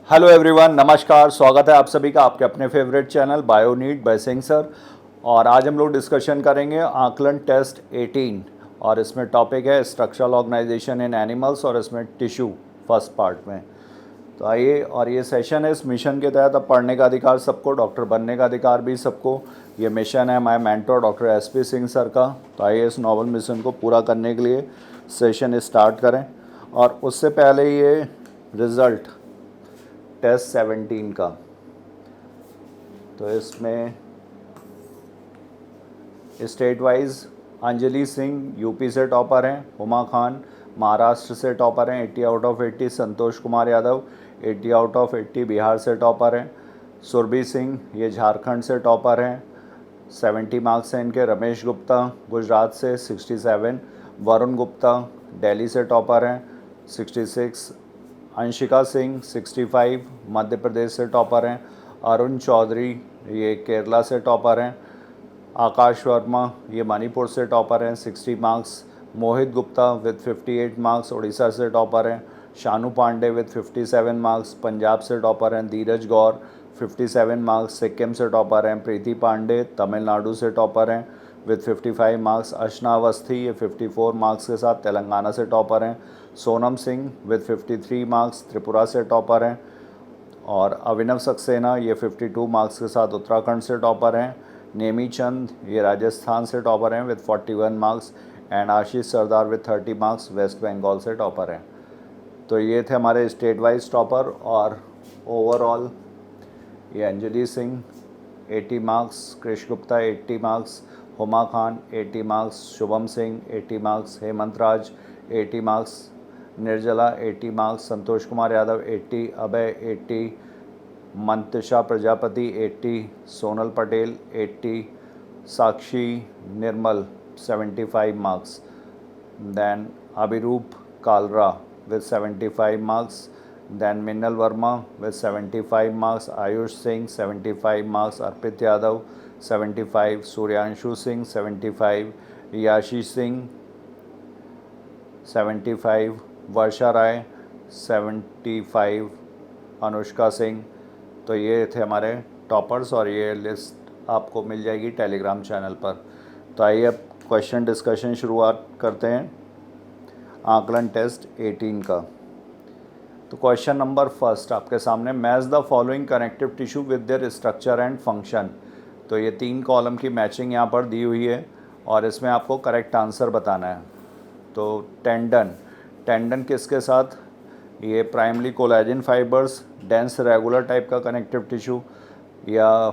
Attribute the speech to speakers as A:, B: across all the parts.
A: Hello everyone, नमस्कार। स्वागत है आप सभी का आपके अपने फेवरेट चैनल बायोनीट बाय सिंह सर। और आज हम लोग डिस्कशन करेंगे आकलन टेस्ट 18 और इसमें टॉपिक है स्ट्रक्चरल ऑर्गेनाइजेशन इन एनिमल्स और इसमें टिश्यू फर्स्ट पार्ट में। तो आइए, और ये सेशन है इस मिशन के तहत। अब पढ़ने का अधिकार सबको, डॉक्टर बनने का अधिकार भी सबको। ये मिशन है my mentor doctor SP Singh sir का। तो आइए इस नॉवल मिशन को पूरा करने के लिए सेशन स्टार्ट करें। और उससे पहले ये रिज़ल्ट टेस्ट 17 का, तो इसमें state wise Anjali Singh UP से टॉपर हैं, हुमा खान महाराष्ट्र से टॉपर हैं 80 out of 80, Santosh Kumar Yadav 80 out of 80 Bihar से टॉपर हैं, सुरभि सिंह ये झारखंड से टॉपर हैं 70 मार्क्स हैं इनके, रमेश गुप्ता गुजरात से 67, वरुण गुप्ता दिल्ली से टॉपर हैं 66, अंशिका सिंह 65 मध्य प्रदेश से टॉपर हैं, अरुण चौधरी ये केरला से टॉपर हैं, आकाश वर्मा ये मणिपुर से टॉपर हैं 60 marks, Mohit Gupta with 58 marks Orissa से टॉपर हैं, शानू पांडे विद 57 मार्क्स पंजाब से टॉपर हैं, धीरज गौर 57 मार्क्स सिक्किम से टॉपर हैं, प्रीति पांडे तमिलनाडु से टॉपर हैं विद 55 मार्क्स, अर्चना अवस्थी ये 54 मार्क्स के साथ तेलंगाना से टॉपर हैं, सोनम सिंह विद 53 मार्क्स त्रिपुरा से टॉपर हैं, और अभिनव सक्सेना ये 52 मार्क्स के साथ उत्तराखंड से टॉपर हैं, नेमी चंद ये राजस्थान से टॉपर हैं with 41 marks, and Ashish Sardar with 30 marks West Bengal से टॉपर हैं। तो ये थे हमारे स्टेट वाइज टॉपर। और ओवरऑल ये Anjali Singh 80 marks, Krish Gupta 80 marks, Huma Khan 80 marks, Shubham Singh 80 marks, Hemant Raj 80 marks, Nirjala 80 marks, Santosh Kumar Yadav 80, Abhay 80, Mantisha Prajapati 80, Sonal Patel 80, Sakshi Nirmal 75 marks, then Abhiroop Kalra with 75 marks, then Minnal Verma with 75 marks, Ayush Singh 75 marks, Arpit Yadav 75, Suryanshu Singh 75, Yashi Singh 75, Varsha Rai 75, Anushka Singh. तो ये थे हमारे टॉपर्स और ये list आपको मिल जाएगी टेलीग्राम चैनल पर। तो आइए अब क्वेश्चन डिस्कशन शुरुआत करते हैं आकलन टेस्ट 18 का। तो क्वेश्चन नंबर फर्स्ट आपके सामने, match the following connective tissue with there structure and function. तो ये 3 कॉलम की मैचिंग यहाँ पर दी हुई है और इसमें आपको करेक्ट आंसर बताना है। तो टेंडन किसके साथ, ये primary collagen fibres, dense regular type का कनेक्टिव टिश्यू, या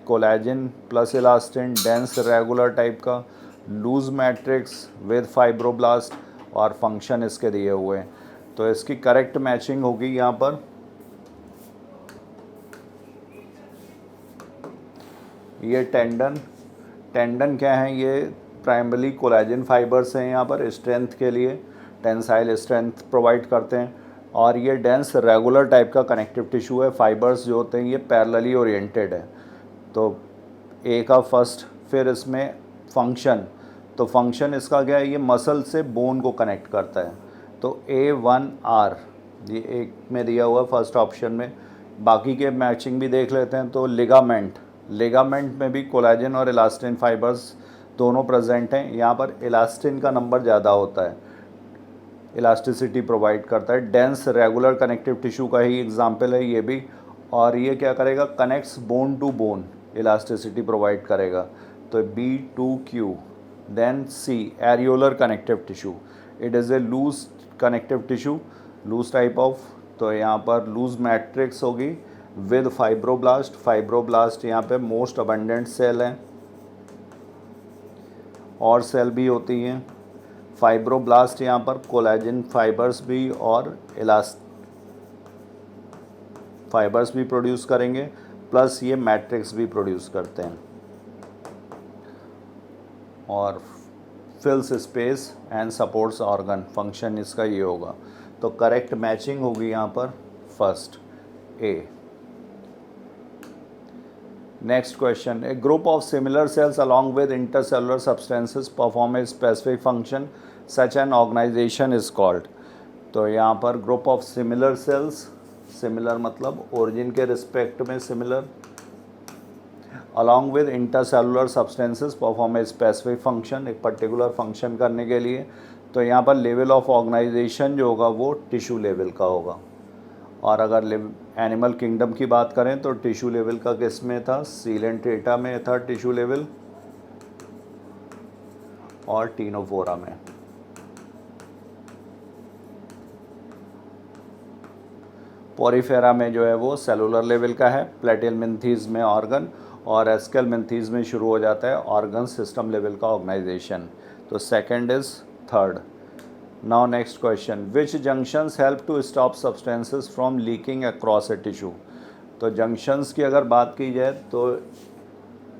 A: collagen plus elastin dense regular type का, लूज मैट्रिक्स विद फाइब्रोब्लास्ट, और फंक्शन इसके दिए हुए हैं। तो इसकी करेक्ट मैचिंग होगी यहाँ पर ये टेंडन क्या है, ये प्राइमरी कोलेजन फाइबर्स हैं यहाँ पर स्ट्रेंथ के लिए, टेंसाइल स्ट्रेंथ प्रोवाइड करते हैं। और ये डेंस रेगुलर टाइप का कनेक्टिव टिश्यू है, फाइबर्स जो होते हैं ये पैरेलली ओरिएंटेड है। तो ए का फर्स्ट, फिर इसमें फंक्शन, तो फंक्शन इसका क्या है, ये मसल से बोन को कनेक्ट करता है। तो A1R ये एक में दिया हुआ फर्स्ट ऑप्शन में। बाकी के मैचिंग भी देख लेते हैं। तो लिगामेंट में भी कोलेजन और इलास्टिन फाइबर्स दोनों प्रेजेंट हैं। यहाँ पर इलास्टिन का नंबर ज़्यादा होता है, इलास्टिसिटी प्रोवाइड करता है। डेंस रेगुलर कनेक्टिव टिश्यू का ही एग्जाम्पल है ये भी। और ये क्या करेगा, connects bone to bone, elasticity provide करेगा। तो B2Q। Then C, areolar connective tissue. It is a loose connective tissue, loose type of। तो यहाँ पर loose matrix होगी with fibroblast यहाँ पे most abundant cell हैं, और सेल भी होती हैं। फाइब्रोब्लास्ट यहाँ पर कोलेजन फाइबर्स भी और फाइबर्स भी प्रोड्यूस करेंगे, प्लस ये मैट्रिक्स भी प्रोड्यूस करते हैं। और fills space and supports organ, function इसका ये होगा। तो करेक्ट मैचिंग होगी यहाँ पर first A. Next question, a group of similar cells along with intercellular substances perform a specific function such an organization is called. तो यहाँ पर group of similar cells similar मतलब ओरिजिन के रिस्पेक्ट में सिमिलर। Along with intercellular substances perform a specific function, एक particular function करने के लिए। तो यहाँ पर लेवल ऑफ ऑर्गेनाइजेशन जो होगा वो टिश्यू लेवल का होगा। और अगर एनिमल किंगडम की बात करें तो टिश्यू लेवल का किस में था, सीलेंट्रेटा में था टिश्यू लेवल, और टीनोफोरा में। पोरीफेरा में जो है वो सेलुलर लेवल का है। प्लेटिलमिन्थीज में ऑर्गन, और एस्केलमिन्थीज में शुरू हो जाता है ऑर्गन सिस्टम लेवल का ऑर्गेनाइजेशन। तो second is third. Now next question, which junctions help to stop substances from leaking across a tissue. तो जंक्शंस की अगर बात की जाए तो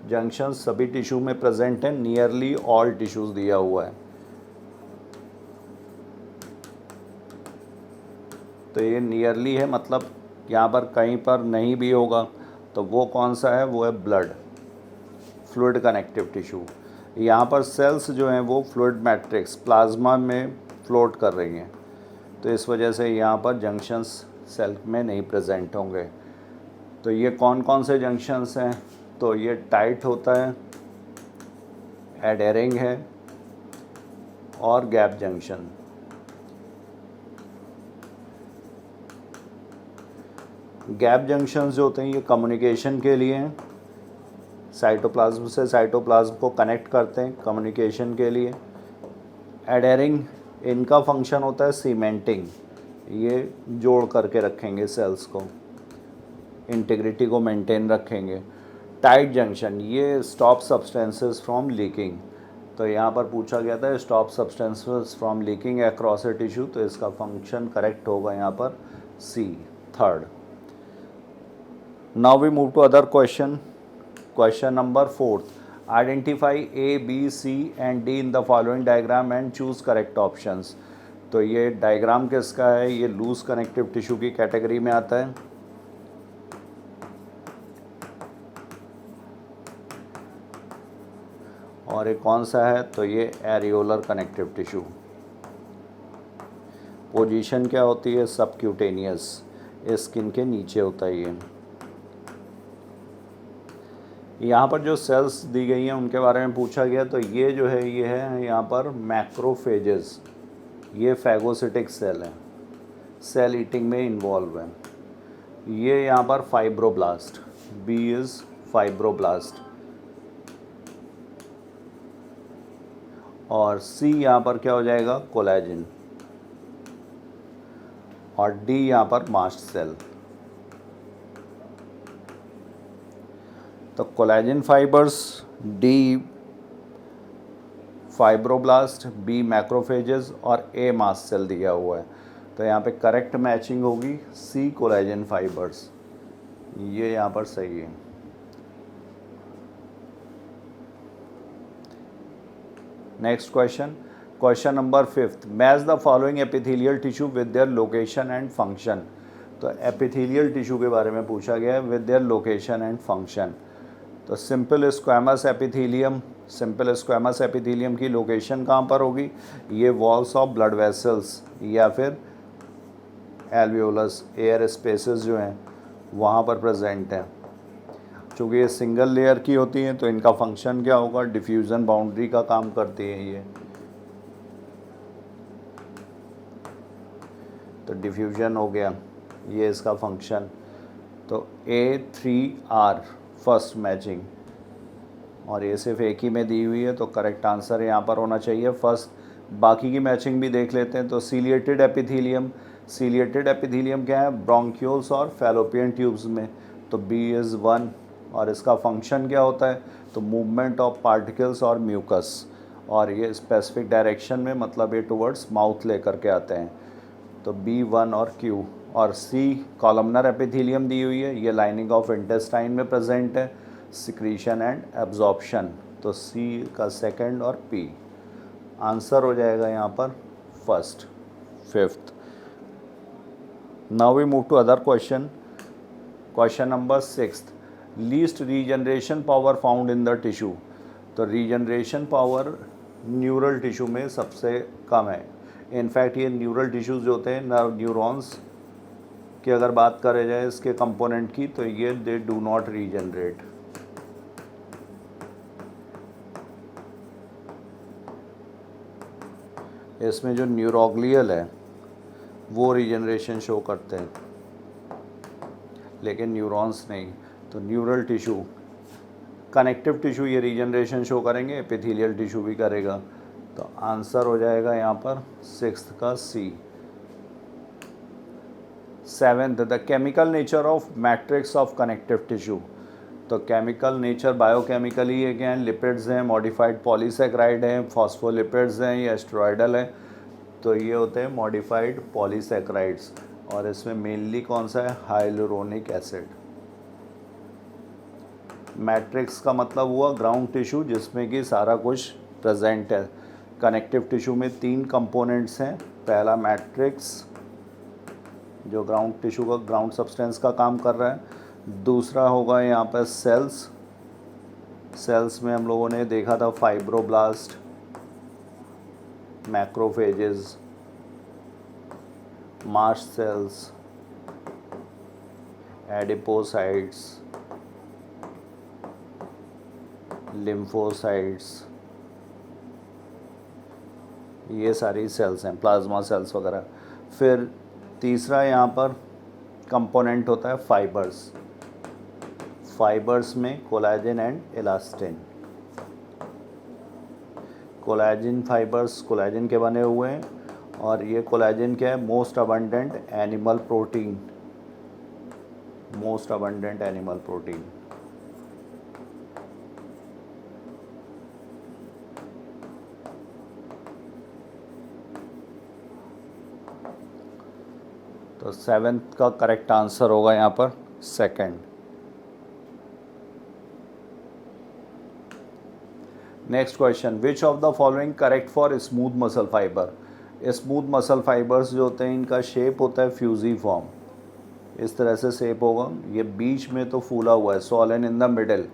A: जंक्शंस सभी टिश्यू में प्रेजेंट हैं, नियरली ऑल टिश्यूज दिया हुआ है। तो ये नियरली है, मतलब यहाँ पर कहीं पर नहीं भी होगा। तो वो कौन सा है, वो है ब्लड, फ्लूइड कनेक्टिव टिश्यू। यहाँ पर सेल्स जो हैं वो फ्लूइड मैट्रिक्स प्लाज्मा में फ्लोट कर रही हैं, तो इस वजह से यहाँ पर जंक्शंस सेल में नहीं प्रेजेंट होंगे। तो ये कौन कौन से जंक्शंस हैं, तो ये टाइट होता है, एडेरिंग है, और गैप जंक्शन। गैप जंक्शंस जो होते हैं ये कम्युनिकेशन के लिए हैं, साइटोप्लाज्म से साइटोप्लाज्म को कनेक्ट करते हैं कम्युनिकेशन के लिए। एडेरिंग, इनका फंक्शन होता है सीमेंटिंग, ये जोड़ करके रखेंगे सेल्स को, इंटीग्रिटी को मेंटेन रखेंगे। टाइट जंक्शन, ये स्टॉप सब्सटेंसेस फ्रॉम लीकिंग। तो यहाँ पर पूछा गया था stop substances from leaking across a tissue, तो इसका फंक्शन करेक्ट होगा यहाँ पर C, third. Now we move to other question. Question number 4, identify A B C and D in the following diagram and choose correct options. तो ये diagram किसका है, ये लूज कनेक्टिव टिश्यू की कैटेगरी में आता है। और ये कौन सा है, तो ये एरियोलर कनेक्टिव टिश्यू। पोजीशन क्या होती है, सबक्यूटेनियस, स्किन के नीचे होता है ये। यहाँ पर जो सेल्स दी गई हैं उनके बारे में पूछा गया, तो ये जो है ये है यहाँ पर मैक्रोफेजेस, ये फैगोसिटिक सेल है, सेल ईटिंग में इन्वॉल्व है। ये यहाँ पर फाइब्रोब्लास्ट, बी इज़ फाइब्रोब्लास्ट, और सी यहाँ पर क्या हो जाएगा, कोलेजन, और डी यहाँ पर मास्ट सेल। तो collagen fibres, D fibroblast, B macrophages और ए मास्ट सेल दिया हुआ है। तो यहाँ पे करेक्ट मैचिंग होगी सी, कोलेजन फाइबर्स, ये यहाँ पर सही है। Next question, question number 5, match the following epithelial tissue with their location and function. तो एपिथेलियल टिश्यू के बारे में पूछा गया है with their location and function. तो simple squamous epithelium, simple squamous epithelium की लोकेशन कहाँ पर होगी, ये वॉल्स ऑफ ब्लड वेसल्स या फिर एल्वियोलस एयर स्पेसेस जो हैं वहाँ पर प्रेजेंट हैं। चूँकि ये सिंगल लेयर की होती हैं तो इनका फंक्शन क्या होगा, डिफ्यूज़न बाउंड्री का काम करती है ये। तो डिफ्यूजन हो गया, ये इसका फंक्शन। तो A3R फर्स्ट मैचिंग, और ये सिर्फ एक ही में दी हुई है, तो करेक्ट आंसर यहाँ पर होना चाहिए फर्स्ट। बाकी की मैचिंग भी देख लेते हैं। तो सीलिएटेड एपिथेलियम, सीलिएटेड एपिथेलियम क्या है, ब्रोंक्यूल्स और फैलोपियन ट्यूब्स में, तो B इज़ 1। और इसका फंक्शन क्या होता है, तो मूवमेंट ऑफ पार्टिकल्स और म्यूकस, और ये स्पेसिफिक डायरेक्शन में, मतलब ये टुवर्ड्स माउथ लेकर के आते हैं। तो B1 और Q। और C कॉलमनर एपिथेलियम दी हुई है, ये लाइनिंग ऑफ इंटेस्टाइन में प्रेजेंट है, सिक्रीशन एंड एब्जॉर्प्शन। तो C का सेकंड और P आंसर हो जाएगा यहाँ पर first, fifth. Now we move to other question. Question number 6, least regeneration power found in the tissue. तो रीजनरेशन पावर न्यूरल टिश्यू में सबसे कम है। इनफैक्ट ये न्यूरल टिश्यूज़ जो होते हैं, न्यूरॉन्स कि अगर बात करें जाए इसके कंपोनेंट की, तो ये दे डू नॉट रीजनरेट। इसमें जो न्यूरोग्लियल है वो रीजनरेशन शो करते हैं, लेकिन न्यूरॉन्स नहीं। तो न्यूरल टिश्यू, कनेक्टिव टिश्यू ये रीजनरेशन शो करेंगे, एपिथेलियल टिश्यू भी करेगा। तो आंसर हो जाएगा यहाँ पर 6th का सी। 7th, the chemical nature of matrix of connective tissue. तो केमिकल नेचर बायोकेमिकली ये क्या है, लिपिड्स हैं, मॉडिफाइड पॉलीसेक्राइड हैं, फॉस्फोलिपिड्स हैं, या एस्टेरॉयडल है। तो ये होते हैं मॉडिफाइड पॉलीसेक्राइड्स, और इसमें मेनली कौन सा है, हाइलुरोनिक एसिड। मैट्रिक्स का मतलब हुआ ग्राउंड टिश्यू जिसमें कि सारा कुछ प्रेजेंट है। कनेक्टिव टिश्यू में 3 कंपोनेंट्स हैं। पहला मैट्रिक्स जो ग्राउंड टिश्यू का ग्राउंड सब्सटेंस का काम कर रहा है। दूसरा होगा यहाँ पर सेल्स। सेल्स में हम लोगों ने देखा था fibroblast, macrophages, mast cells, adipocytes, lymphocytes, ये सारी सेल्स हैं, प्लाज्मा सेल्स वगैरह। फिर तीसरा यहाँ पर कंपोनेंट होता है फाइबर्स। फाइबर्स में collagen and elastin. Collagen fibres collagen के बने हुए हैं, और ये कोलेजन क्या है, most abundant animal protein. Most abundant animal protein. तो 7th का करेक्ट आंसर होगा यहाँ पर 2nd। Next question, which of the following correct for smooth muscle fibre. Smooth muscle fibres जो होते हैं इनका शेप होता है फ्यूजी फॉर्म। इस तरह से शेप होगा, ये बीच में तो फूला हुआ है, swollen in the middle,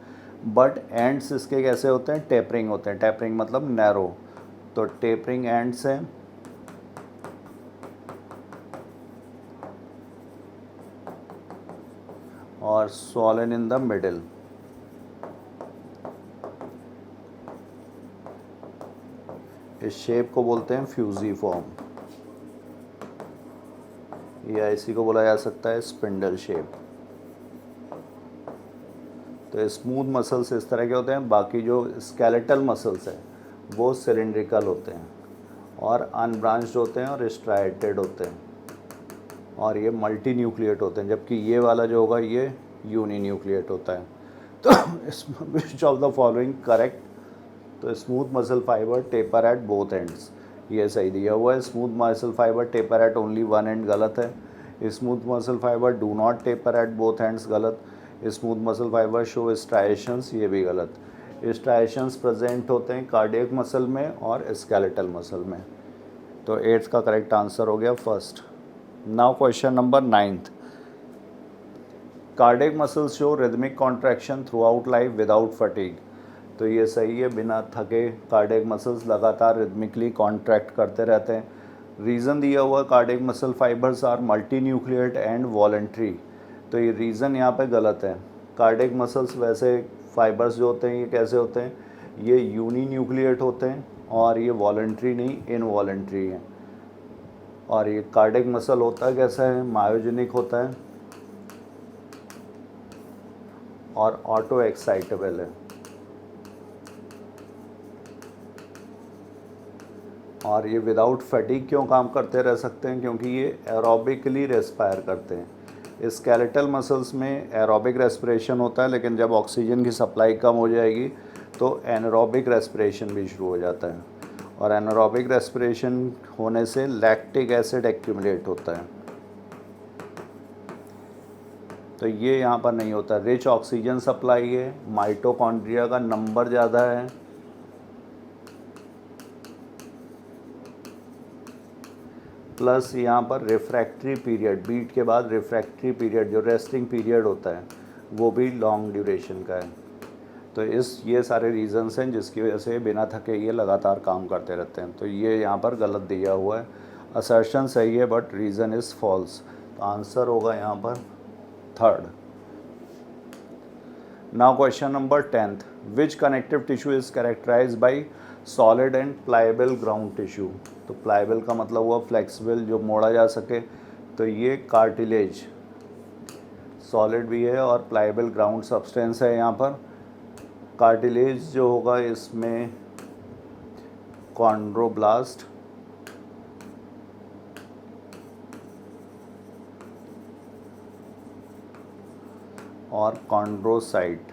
A: but ends इसके कैसे होते हैं, टेपरिंग होते हैं। टेपरिंग मतलब नैरो। तो टेपरिंग एंड्स हैं, और स्वॉलन इन द मिडल। इस शेप को बोलते हैं फ्यूजी फॉर्म, या इसी को बोला जा सकता है स्पिंडल शेप। तो स्मूथ मसल्स इस तरह के होते हैं। बाकी जो स्केलेटल मसल्स हैं वो सिलिंड्रिकल होते हैं, और अनब्रांच्ड होते हैं, और स्ट्राइटेड होते हैं, और ये मल्टी न्यूक्लिएट होते हैं। जबकि ये वाला जो होगा ये यूनी न्यूक्लिएट होता है। तो which of the following correct. तो smooth muscle fibre taper at both ends, ये सही दिया हुआ है। Smooth muscle fibre taper at only one end गलत है। Smooth muscle fibre do not taper at both ends गलत। Smooth muscle fibre show striations, ये भी गलत। स्ट्राइएशंस प्रेजेंट होते हैं कार्डियक मसल में और स्केलेटल मसल में। तो 8th का करेक्ट आंसर हो गया 1st। Now question number 9th, cardiac muscles show rhythmic contraction throughout life without fatigue. तो ये सही है, बिना थके कार्डियक मसल्स लगातार रिदमिकली कॉन्ट्रैक्ट करते रहते हैं। रीज़न दिया हुआ cardiac muscle fibres are multinucleate and voluntary. तो ये रीज़न यहाँ पे गलत है। कार्डियक मसल्स वैसे फाइबर्स जो होते हैं ये कैसे होते हैं, ये यूनी न्यूक्लिएट होते हैं, और ये वॉलंट्री नहीं इनवॉलंट्री हैं। और ये कार्डियक मसल होता कैसा है, मायोजेनिक होता है और ऑटो एक्साइटेबल है। और ये विदाउट फटीग क्यों काम करते रह सकते हैं, क्योंकि ये एरोबिकली रेस्पायर करते हैं। स्केलेटल मसल्स में एरोबिक रेस्पिरेशन होता है, लेकिन जब ऑक्सीजन की सप्लाई कम हो जाएगी तो एनारोबिक रेस्पिरेशन भी शुरू हो जाता है, और एनारोबिक रेस्पिरेशन होने से लैक्टिक एसिड एक्यूमुलेट होता है। तो ये यहाँ पर नहीं होता। रिच ऑक्सीजन सप्लाई है, माइटोकॉन्ड्रिया का नंबर ज़्यादा है, प्लस यहाँ पर रिफ्रैक्टरी पीरियड, बीट के बाद रिफ्रैक्टरी पीरियड जो रेस्टिंग पीरियड होता है वो भी लॉन्ग ड्यूरेशन का है। तो ये सारे रीज़न्स हैं जिसकी वजह से बिना थके ये लगातार काम करते रहते हैं। तो ये यहाँ पर गलत दिया हुआ है। असर्शन सही है but reason is false. Answer होगा यहाँ पर third. Now question number 10th, which connective tissue is characterise by solid and pliable ground tissue. तो प्लाइबल का मतलब हुआ फ्लेक्सिबल, जो मोड़ा जा सके, तो ये कार्टिलेज सॉलिड भी है और प्लाइबल ग्राउंड सब्सटेंस है। यहाँ पर कार्टिलेज जो होगा इसमें कॉन्ड्रोब्लास्ट और कॉन्ड्रोसाइट,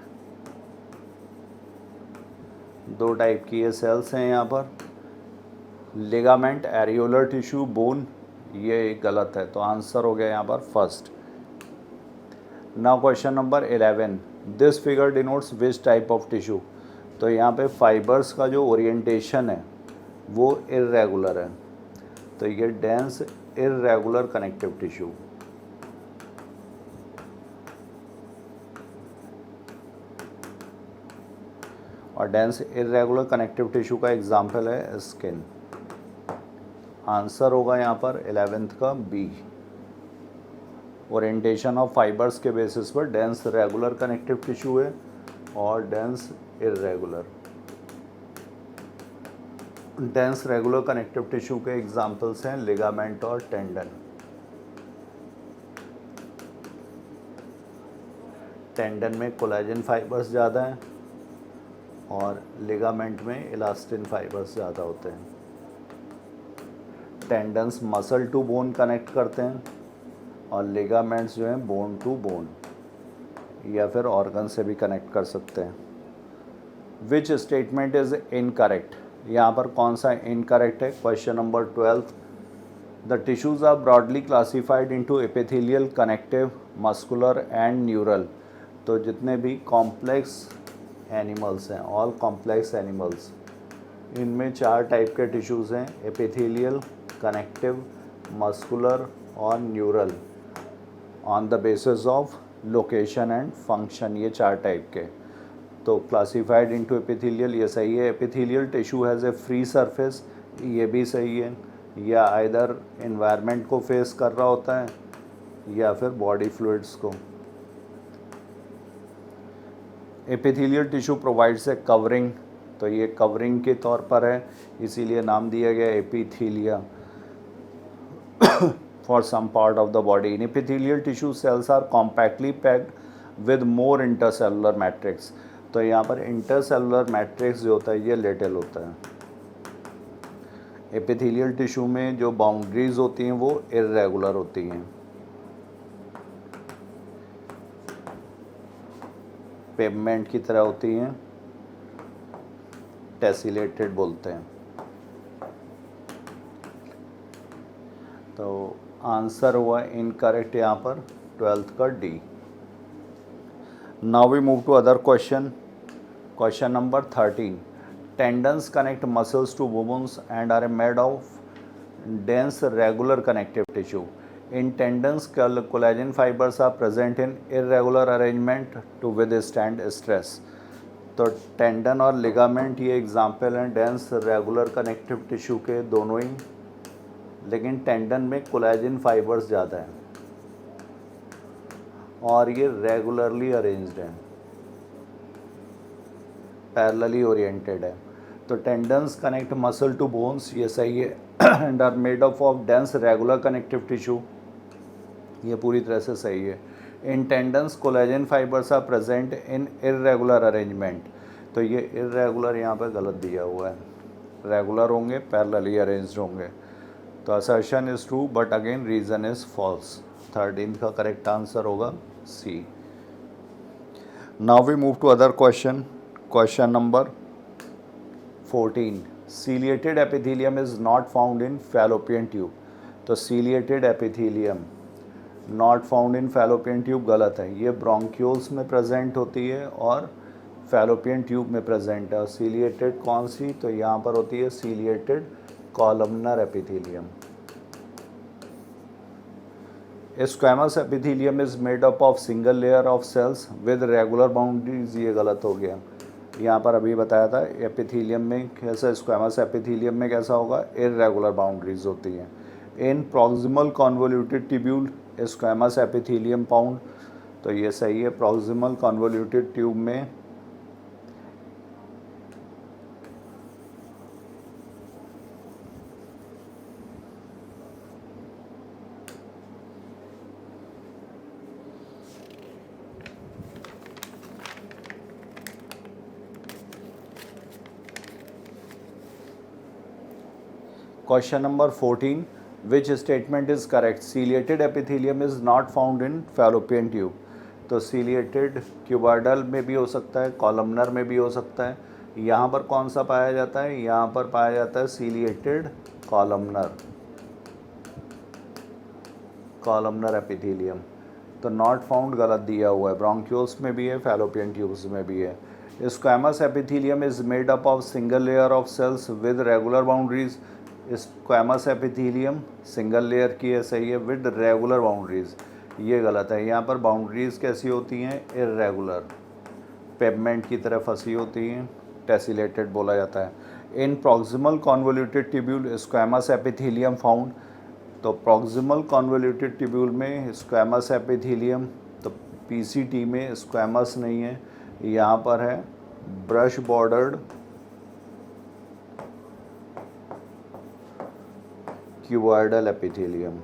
A: दो टाइप की ये सेल्स हैं यहाँ पर। लिगामेंट, एरियोलर टिश्यू, बोन, ये गलत है, तो आंसर हो गया यहाँ पर first. Now question number 11, this figure denotes which type of tissue. तो यहाँ पे फाइबर्स का जो ओरिएंटेशन है वो इर्रेगुलर है, तो ये डेंस इर्रेगुलर कनेक्टिव टिश्यू। और डेंस इर्रेगुलर कनेक्टिव टिश्यू का एग्जाम्पल है स्किन। आंसर होगा यहाँ पर 11th का बी। ओरिएंटेशन ऑफ फाइबर्स के बेसिस पर डेंस रेगुलर कनेक्टिव टिश्यू है और dense irregular. Dense regular connective tissue के एग्जाम्पल्स हैं लिगामेंट और टेंडन। टेंडन में कोलेजन फाइबर्स ज़्यादा हैं और लिगामेंट में इलास्टिन फाइबर्स ज़्यादा होते हैं। Tendons muscle to bone connect करते हैं और लिगामेंट्स जो हैं बोन टू बोन या फिर ऑर्गन से भी कनेक्ट कर सकते हैं। विच स्टेटमेंट इज़ इनकरेक्ट, यहाँ पर कौन सा इनकरेक्ट है। Question number 12, the tissues are broadly classified into epithelial, connective, muscular and neural. तो जितने भी कॉम्प्लेक्स एनिमल्स हैं, ऑल कॉम्प्लेक्स एनिमल्स, इनमें 4 टाइप के टिश्यूज़ हैं, एपिथेलियल, कनेक्टिव, मस्कुलर और neural, on the basis of location and function, ये 4 type के। तो क्लासिफाइड इनटू एपिथेलियल, ये सही है। Epithelial tissue has a free surface, ये भी सही है। या आइदर एनवायरनमेंट को फेस कर रहा होता है या फिर बॉडी फ्लूइड्स को। Epithelial tissue provides a covering, तो ये कवरिंग के तौर पर है, इसीलिए नाम दिया गया epithelia for some part of the body. In epithelial tissue, cells are compactly packed with more intercellular matrix. तो यहाँ पर इंटरसेलुलर मैट्रिक्स जो होता है ये लेटल होता है। एपिथेलियल टिश्यू में जो बाउंड्रीज होती हैं वो इर्रेगुलर होती हैं, पेवमेंट की तरह होती हैं, टेसिलेटेड बोलते हैं। तो आंसर हुआ इनकरेक्ट यहाँ पर 12th का D. Now we move to other question. Question number 13, tendons connect muscles to bones and are made of dense regular connective tissue. In tendons, collagen fibers are present in irregular arrangement to withstand stress. तो tendon और ligament ये example हैं dense regular connective tissue के दोनों ही, लेकिन tendon में collagen fibres ज़्यादा हैं और ये रेगुलरली अरेंज्ड हैं, पैरेलली ओरिएंटेड है। तो tendons connect muscle to bones, ये सही है, and are made of dense regular connective tissue, ये पूरी तरह से सही है। In tendons collagen fibres are present in irregular arrangement, तो ये इर्रेगुलर यहाँ पर गलत दिया हुआ है, रेगुलर होंगे, पैरेलली अरेंज्ड होंगे। तो assertion is true but again reason is false. 13th का करेक्ट आंसर होगा C. Now we move to other question. Question number 14, ciliated epithelium is not found in Fallopian tube. तो ciliated epithelium not found in Fallopian tube गलत है, ये bronchioles में present होती है और फैलोपियन ट्यूब में प्रेजेंट है। और सीलिएटेड कौन सी, तो यहाँ पर होती है ciliated columnar epithelium. Squamous epithelium is made up of single layer of cells with regular boundaries, ये गलत हो गया। यहाँ पर अभी बताया था एपिथेलियम में कैसा, स्क्वैमस एपिथेलियम में कैसा होगा, इर्रेगुलर बाउंड्रीज होती हैं। In proximal convoluted tubule squamous epithelium found, तो ये सही है। प्रॉक्सिमल कन्वोल्यूटेड ट्यूब में question number 14, which statement is correct? Ciliated epithelium is not found in Fallopian tube. तो सीलिएटेड क्यूबॉइडल में भी हो सकता है, कॉलमनर में भी हो सकता है। यहाँ पर कौन सा पाया जाता है? यहाँ पर पाया जाता है सीलिएटेड कॉलमनर, कॉलमनर एपिथेलियम। तो नॉट फाउंड गलत दिया हुआ है। ब्रोंकियोल्स में भी है, फैलोपियन ट्यूब्स में भी है। Squamous epithelium is made up of single layer of cells with regular boundaries. Squamous epithelium single layer की है, सही है, विद रेगुलर बाउंड्रीज, ये गलत है। यहाँ पर बाउंड्रीज कैसी होती हैं? इर्रेगुलर, पेवमेंट की तरह फंसी होती हैं, टेसिलेटेड बोला जाता है। In proximal convoluted tubule squamous epithelium found. तो प्रॉक्सिमल कॉन्वोल्यूटेड ट्यूब्यूल में स्क्वैमस एपिथेलियम, तो पीसीटी में स्क्वैमस नहीं है, यहाँ पर है brush bordered cuboidal epithelium.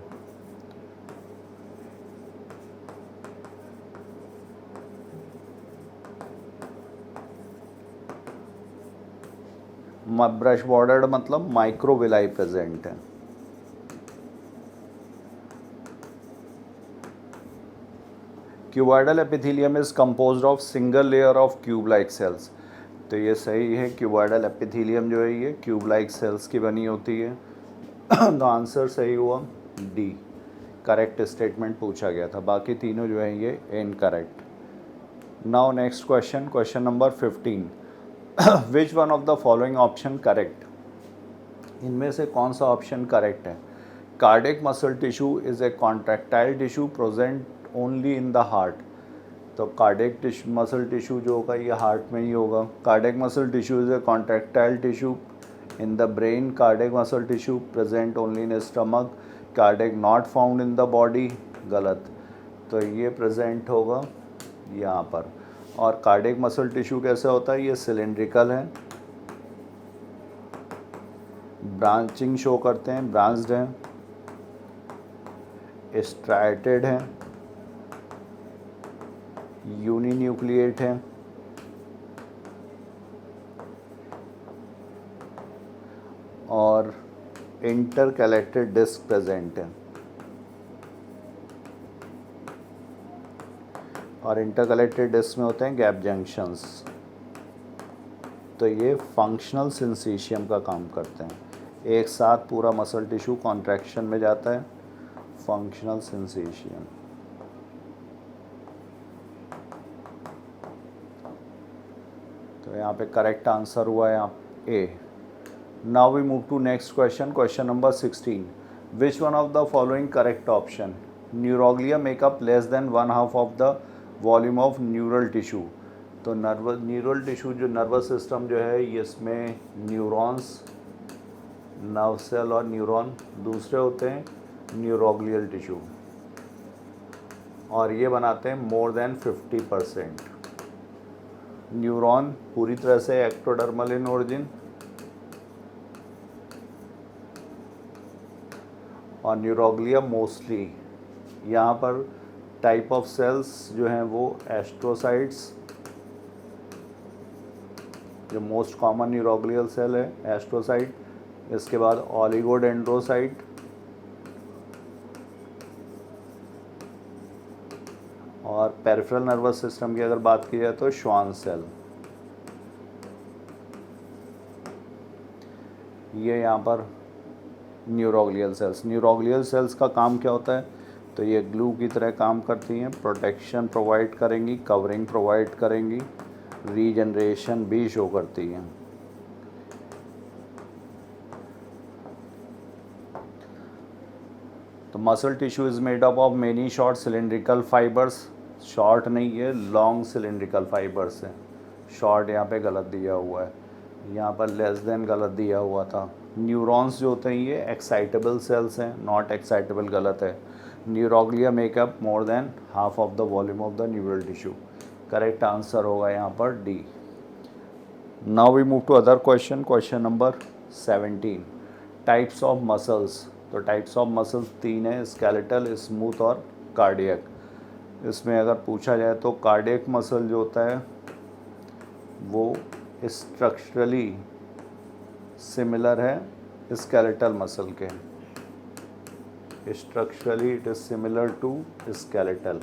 A: Brush bordered मतलब माइक्रोविलाई प्रेजेंट है। Cuboidal epithelium is composed of single layer of cube like cells. तो ये सही है, क्यूबॉइडल एपिथेलियम जो है ये क्यूब लाइक सेल्स की बनी होती है। तो आंसर सही हुआ डी, करेक्ट स्टेटमेंट पूछा गया था। बाकी तीनों जो है ये incorrect. Now next question, question number 15, which one of the following option correct? इनमें से कौन सा ऑप्शन करेक्ट है? Cardiac muscle tissue is a contractile tissue present only in the heart. तो कार्डियक मसल टिश्यू जो होगा ये हार्ट में ही होगा। Cardiac muscle tissue is a contractile tissue in the brain. Cardiac muscle tissue present only in stomach. Cardiac not found in the body, गलत। तो ये present होगा यहाँ पर। और कार्डियक मसल टिश्यू कैसे होता है? ये सिलेंड्रिकल है, ब्रांचिंग शो करते हैं, ब्रांच्ड हैं, स्ट्राइटेड हैं, यूनिन्यूक्लिएट हैं और इंटरकलेक्टेड डिस्क प्रेजेंट है। और इंटरकलेक्टेड डिस्क में होते हैं गैप जंक्शंस। तो ये फंक्शनल सिंसेशियम का काम करते हैं। एक साथ पूरा मसल टिश्यू कॉन्ट्रैक्शन में जाता है, फंक्शनल सिंसेशियम। तो यहाँ पे करेक्ट आंसर हुआ है यहाँ A. Now we move to next question, question number 16, which one of the following correct option? Neuroglia make up less than 1/2 of the volume of neural tissue. तो न्यूरल टिश्यू जो nervous system जो है इसमें neurons, nerve cell और neuron दूसरे होते हैं neuroglial tissue, और ये बनाते हैं मोर देन 50%। न्यूरॉन पूरी तरह से एक्टोडर्मल इन ओरिजिन और न्यूरोग्लिया मोस्टली। यहाँ पर टाइप ऑफ सेल्स जो हैं वो एस्ट्रोसाइट्स, जो मोस्ट कॉमन न्यूरोग्लियल सेल है एस्ट्रोसाइट। इसके बाद ऑलिगोडेंड्रोसाइट, और पेरिफेरल नर्वस सिस्टम की अगर बात की जाए तो श्वान सेल। ये यहाँ पर न्यूरोग्लियल सेल्स। न्यूरोग्लियल सेल्स का काम क्या होता है? तो ये ग्लू की तरह काम करती हैं, प्रोटेक्शन प्रोवाइड करेंगी, कवरिंग प्रोवाइड करेंगी, रीजनरेशन भी शो करती हैं। तो muscle tissue is made up of many short cylindrical fibres. Short नहीं है, लॉन्ग सिलेंड्रिकल फाइबर्स है। शॉर्ट यहाँ पे गलत दिया हुआ है, यहाँ पर लेस देन गलत दिया हुआ था। न्यूरॉन्स जो होते हैं ये एक्साइटेबल सेल्स हैं, नॉट एक्साइटेबल गलत है। Neuroglia make up more than half of the volume of the neural tissue. Correct answer होगा यहाँ पर D. Now we move to other question. Question number 17, types of muscles. तो टाइप्स ऑफ मसल्स 3 है, skeletal, smooth और cardiac. इसमें अगर पूछा जाए तो कार्डियक मसल जो होता है वो स्ट्रक्चरली सिमिलर है स्केलेटल मसल के। Structurally it is similar to skeletal.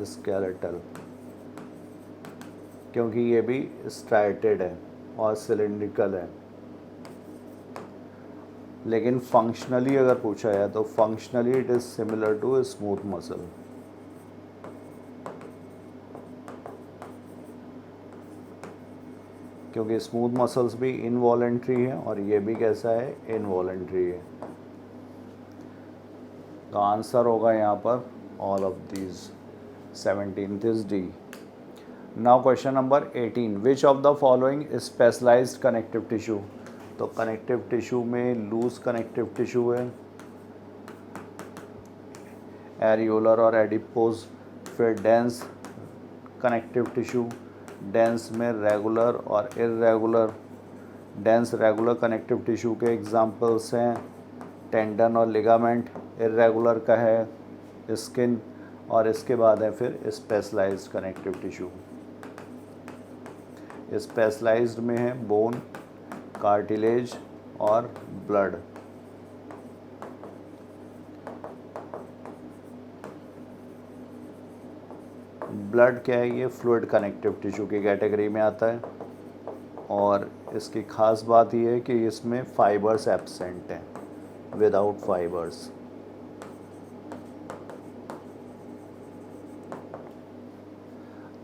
A: Skeletal क्योंकि ये भी स्ट्राइटेड है और सिलिंड्रिकल है। लेकिन फंक्शनली अगर पूछा जाए तो functionally it is similar to smooth muscle. क्योंकि स्मूथ मसल्स भी इनवॉलेंट्री है और ये भी कैसा है, इनवॉलेंट्री है। तो आंसर होगा यहाँ पर all of these. 17th is D. Now question number 18, which of the following specialised connective tissue. तो कनेक्टिव टिश्यू में लूज कनेक्टिव टिश्यू है, एरियोलर और एडिपोज। फिर डेंस कनेक्टिव टिश्यू, डेंस में रेगुलर और irregular. Dense regular connective tissue के examples हैं tendon और लिगामेंट। इरेगुलर का है स्किन और इसके बाद है फिर स्पेशलाइज्ड कनेक्टिव टिश्यू। स्पेशलाइज्ड में है बोन, कार्टिलेज और ब्लड। ब्लड क्या है, ये फ्लूइड कनेक्टिव टिश्यू की कैटेगरी में आता है और इसकी खास बात ये है कि इसमें फाइबर्स एब्सेंट हैं, विदाउट फाइबर्स।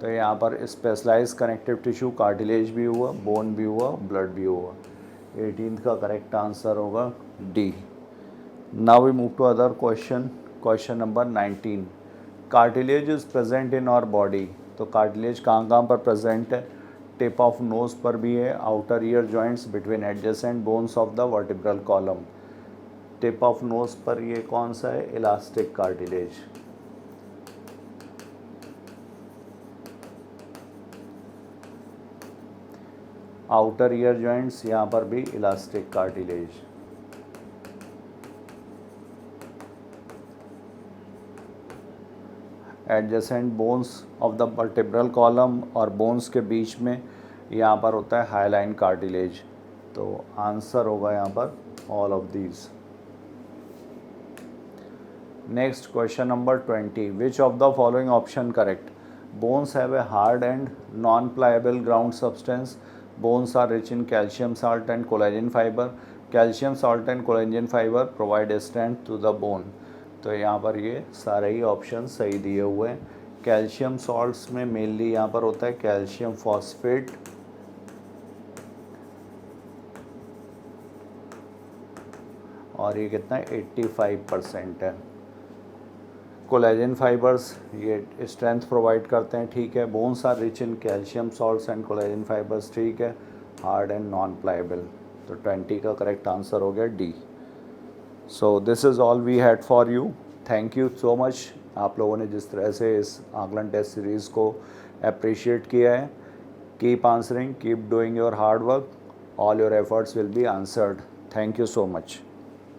A: तो यहाँ पर स्पेशलाइज्ड कनेक्टिव टिश्यू कार्टिलेज भी हुआ, बोन भी हुआ, ब्लड भी हुआ। 18th का करेक्ट आंसर होगा D. Now we move to other question. Question number 19, cartilage is present in our body. तो कार्टिलेज कहाँ कहाँ पर प्रेजेंट है, टिप ऑफ नोज पर भी है, outer ear joints between adjacent bones of the vertebral column. Tip of nose पर ये कौन सा है, elastic cartilage. Outer ear joints यहाँ पर भी elastic cartilage. Adjacent bones of the vertebral column और बोन्स के बीच में यहाँ पर होता है हाईलाइन कार्टिलेज। तो आंसर होगा यहाँ पर all of these. Next question number 20, which of the following option correct. Bones have a hard and non pliable ground substance. Bones are rich in calcium salt and collagen fiber. Calcium salt and collagen fiber provide strength to the bone. तो यहाँ पर ये सारे ही option सही दिए हुए हैं। Calcium salts में मेनली यहाँ पर होता है कैल्शियम फॉस्फेट, और ये कितना है 85% है। कोलेजन फाइबर्स ये स्ट्रेंथ प्रोवाइड करते हैं, ठीक है। Bones are rich in calcium salts and collagen fibres, ठीक है। Hard and non pliable. तो 20 का करेक्ट आंसर हो गया D. So this is all we had for you. Thank you so much. आप लोगों ने जिस तरह से इस आकलन टेस्ट सीरीज़ को अप्रिशिएट किया है, keep answering, keep doing your hard work, all your efforts will be answered. Thank you so much.